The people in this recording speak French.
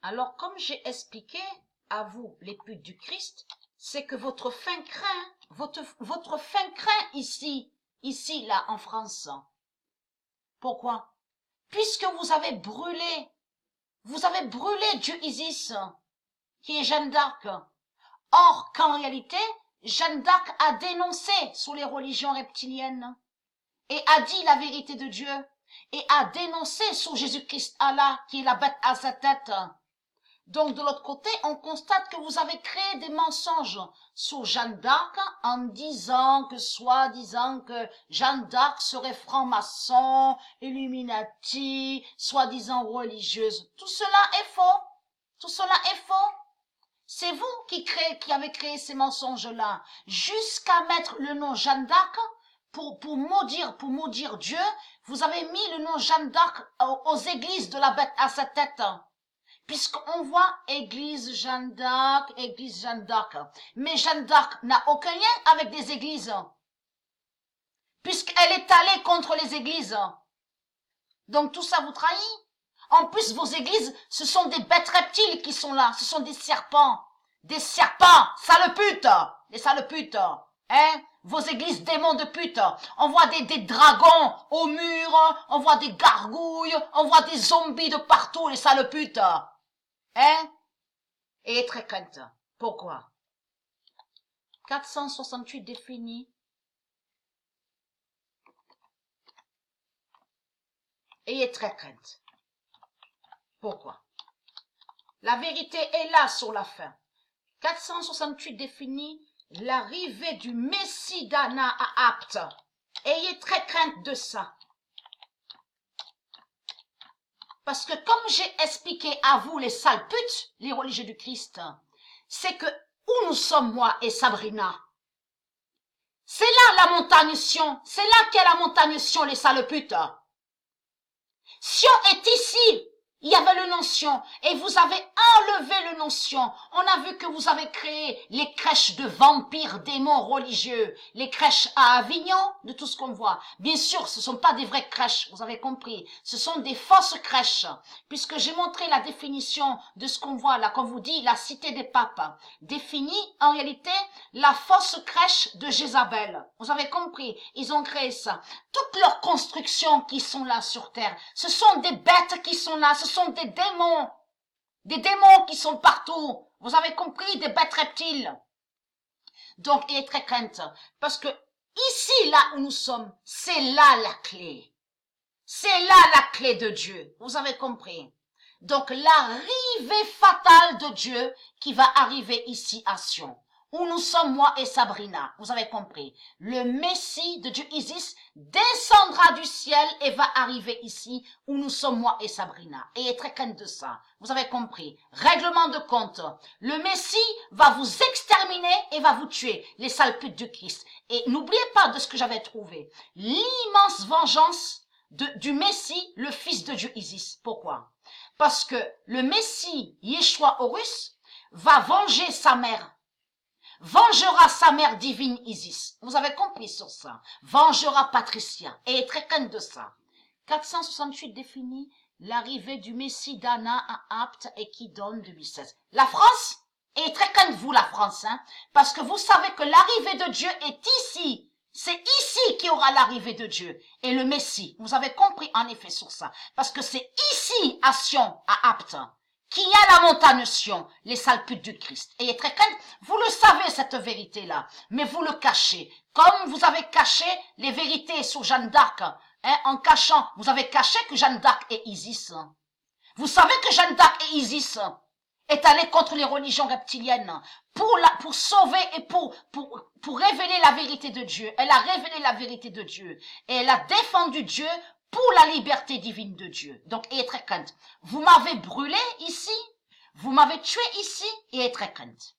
Alors, comme j'ai expliqué à vous les putes du Christ, c'est que votre fin craint ici, là, en France. Pourquoi? Puisque vous avez brûlé Dieu Isis, qui est Jeanne d'Arc. Or qu'en réalité, Jeanne d'Arc a dénoncé sous les religions reptiliennes et a dit la vérité de Dieu et a dénoncé sur Jésus-Christ Allah, qui est la bête à sa tête. Donc de l'autre côté, on constate que vous avez créé des mensonges sur Jeanne d'Arc en disant que soi-disant que Jeanne d'Arc serait franc-maçon, Illuminati, soi-disant religieuse. Tout cela est faux. Tout cela est faux. C'est vous qui avez créé ces mensonges-là, jusqu'à mettre le nom Jeanne d'Arc pour maudire Dieu. Vous avez mis le nom Jeanne d'Arc aux églises de la bête à sa tête. Puisqu'on voit église Jeanne d'Arc. Mais Jeanne d'Arc n'a aucun lien avec des églises. Puisqu'elle est allée contre les églises. Donc tout ça vous trahit. En plus, vos églises, ce sont des bêtes reptiles qui sont là. Ce sont des serpents. Des serpents, sales putes. Des sales putes. Hein? Vos églises démons de putes. On voit des dragons au mur. On voit des gargouilles. On voit des zombies de partout, les sales putes. Hein? Et très crainte. Pourquoi? 468 définis. Et très crainte. Pourquoi? La vérité est là sur la fin. 468 définit l'arrivée du Messie d'Anna à Apte. Ayez très crainte de ça. Parce que comme j'ai expliqué à vous les sales putes, les religieux du Christ, c'est que où nous sommes moi et Sabrina, c'est là la montagne Sion, c'est là qu'est la montagne Sion, les sales putes. Sion est ici. Il y avait le nom Sion et vous avez enlevé le nom Sion. On a vu que vous avez créé les crèches de vampires, démons religieux, les crèches à Avignon, de tout ce qu'on voit. Bien sûr, ce ne sont pas des vraies crèches, vous avez compris. Ce sont des fausses crèches, puisque j'ai montré la définition de ce qu'on voit là, quand vous dit la cité des papes. Définit en réalité la fausse crèche de Jézabel. Vous avez compris, ils ont créé ça. Toutes leurs constructions qui sont là sur terre, ce sont des bêtes qui sont là, ce sont des démons qui sont partout. Vous avez compris, des bêtes reptiles. Donc, ayez très crainte, parce que ici, là où nous sommes, c'est là la clé. C'est là la clé de Dieu. Vous avez compris. Donc, l'arrivée fatale de Dieu qui va arriver ici à Sion, où nous sommes, moi et Sabrina. Vous avez compris. Le Messie de Dieu Isis descendra du ciel et va arriver ici, où nous sommes, moi et Sabrina. Et très crainte de ça. Vous avez compris. Règlement de compte. Le Messie va vous exterminer et va vous tuer, les sales putes du Christ. Et n'oubliez pas de ce que j'avais trouvé. L'immense vengeance du Messie, le fils de Dieu Isis. Pourquoi? Parce que le Messie, Yeshua Horus, va venger sa mère. Vengera sa mère divine Isis. Vous avez compris sur ça. Vengera Patricia. Et très crainte de ça. 468 définit l'arrivée du Messie d'Anna à Apte et qui donne 2016. La France, et très crainte vous la France, hein, parce que vous savez que l'arrivée de Dieu est ici. C'est ici qu'il y aura l'arrivée de Dieu et le Messie. Vous avez compris en effet sur ça. Parce que c'est ici à Sion, à Apte, qu'il y a la montagne Sion, les sales putes du Christ. Et très crainte, vous le savez cette vérité-là, mais vous le cachez. Comme vous avez caché les vérités sur Jeanne d'Arc, hein, en cachant, vous avez caché que Jeanne d'Arc est Isis. Vous savez que Jeanne d'Arc et Isis est allée contre les religions reptiliennes pour sauver et pour révéler la vérité de Dieu. Elle a révélé la vérité de Dieu et elle a défendu Dieu pour la liberté divine de Dieu. Donc, ayez très crainte. Vous m'avez brûlé ici, vous m'avez tué ici, et ayez très crainte.